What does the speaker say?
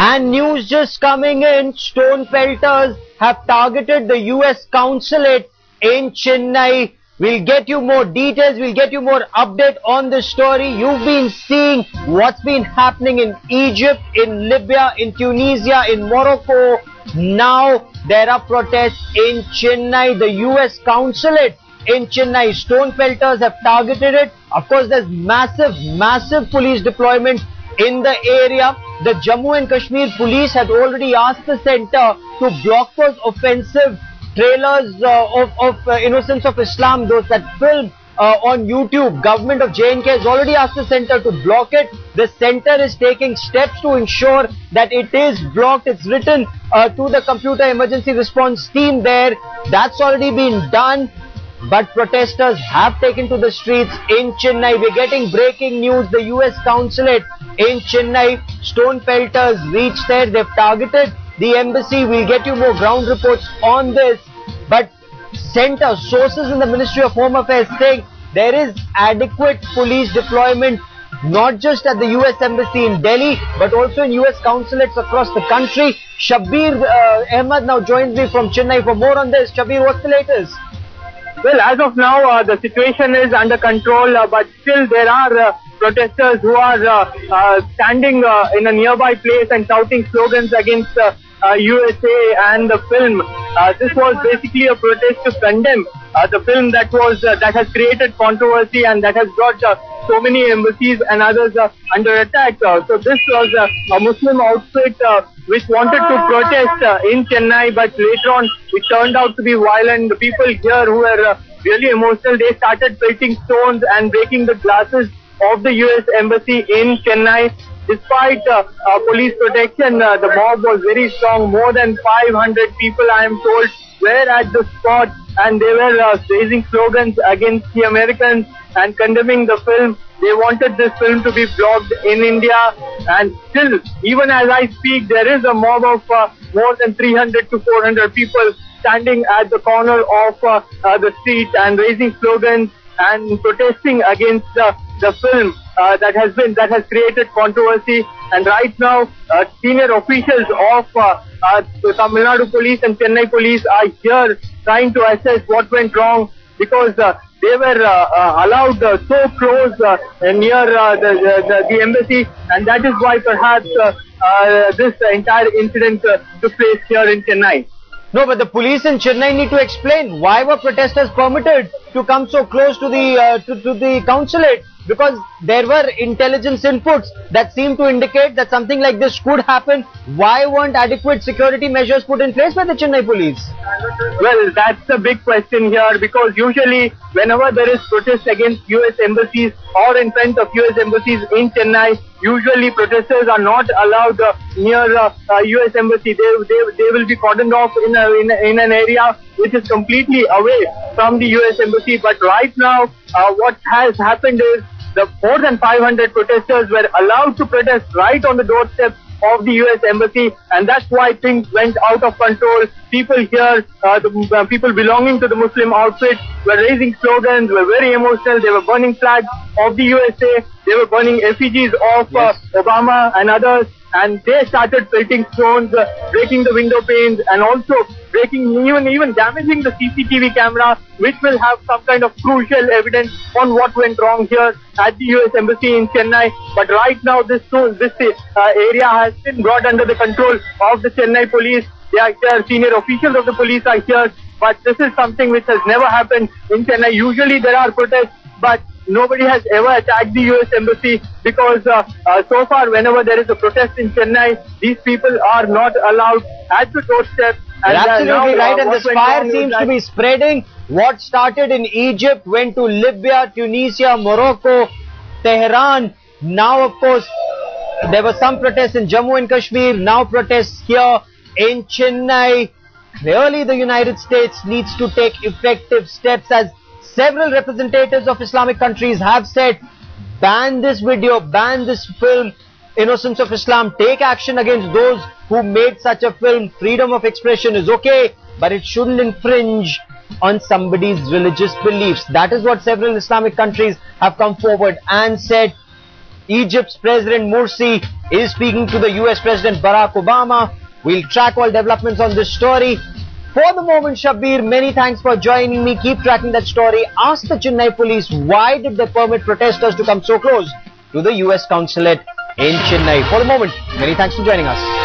And news just coming in, stone pelters have targeted the US consulate in Chennai. We'll get you more details, we'll get you more update on this story. You've been seeing what's been happening in Egypt, in Libya, in Tunisia, in Morocco. Now there are protests in Chennai. The US consulate in Chennai, stone pelters have targeted it. Of course, there's massive police deployment in the area. The Jammu and Kashmir police had already asked the center to block those offensive trailers of Innocence of Islam, those that film on YouTube. Government of J&K has already asked the center to block it. The center is taking steps to ensure that it is blocked. It's written to the computer emergency response team there. That's already been done. But protesters have taken to the streets in Chennai. We're getting breaking news. The US consulate in Chennai, stone pelters reached there. They've targeted the embassy. We'll get you more ground reports on this. But center sources in the Ministry of Home Affairs saying there is adequate police deployment, not just at the US embassy in Delhi, but also in US consulates across the country. Shabbir Ahmed now joins me from Chennai for more on this. Shabbir, what's the latest? Well, as of now, the situation is under control, but still there are protesters who are standing in a nearby place and shouting slogans against USA and the film. This was basically a protest to condemn the film that has created controversy and that has brought so many embassies and others under attack. So this was a Muslim outfit which wanted to protest in Chennai, but later on it turned out to be violent. The people here who were really emotional, they started pelting stones and breaking the glasses of the US embassy in Chennai. Despite police protection, the mob was very strong. More than 500 people, I am told, were at the spot, and they were raising slogans against the Americans and condemning the film. They wanted this film to be blocked in India, and still, even as I speak, there is a mob of more than 300 to 400 people standing at the corner of the street and raising slogans and protesting against the film that has created controversy. And right now, senior officials of the Tamil Nadu police and Chennai police are here trying to assess what went wrong, because they were allowed so close near the embassy, and that is why perhaps this entire incident took place here in Chennai. No, but the police in Chennai need to explain why were protesters permitted to come so close to the consulate, because there were intelligence inputs that seem to indicate that something like this could happen. Why weren't adequate security measures put in place by the Chennai police? Well, that's the big question here, because usually whenever there is protest against US embassies or in front of US embassies in Chennai, usually protesters are not allowed near US embassy. They will be cordoned off in an area which is completely away from the US embassy. But right now, what has happened is the more than 500 protesters were allowed to protest right on the doorstep of the US embassy, and that's why things went out of control. People here, the people belonging to the Muslim outfit, were raising slogans, were very emotional. They were burning flags of the USA, they were burning effigies of Obama and others, and they started pelting stones, breaking the window panes, and also breaking, even damaging the CCTV camera, which will have some kind of crucial evidence on what went wrong here at the US embassy in Chennai. But right now, this area has been brought under the control of the Chennai police. They are here, senior officials of the police are here, but this is something which has never happened in Chennai. Usually there are protests, but nobody has ever attacked the US embassy, because so far whenever there is a protest in Chennai, these people are not allowed at the doorstep. And absolutely right, and this fire seems to be spreading. What started in Egypt went to Libya, Tunisia, Morocco, Tehran. Now, of course, there were some protests in Jammu and Kashmir, now protests here in Chennai. Clearly, the United States needs to take effective steps, as several representatives of Islamic countries have said, ban this video, ban this film, Innocence of Islam, take action against those who made such a film. Freedom of expression is okay, but it shouldn't infringe on somebody's religious beliefs. That is what several Islamic countries have come forward and said. Egypt's President Morsi is speaking to the US President Barack Obama. We'll track all developments on this story. For the moment, Shabbir, many thanks for joining me. Keep tracking that story. Ask the Chennai police, why did they permit protesters to come so close to the US consulate in Chennai? For the moment, many thanks for joining us.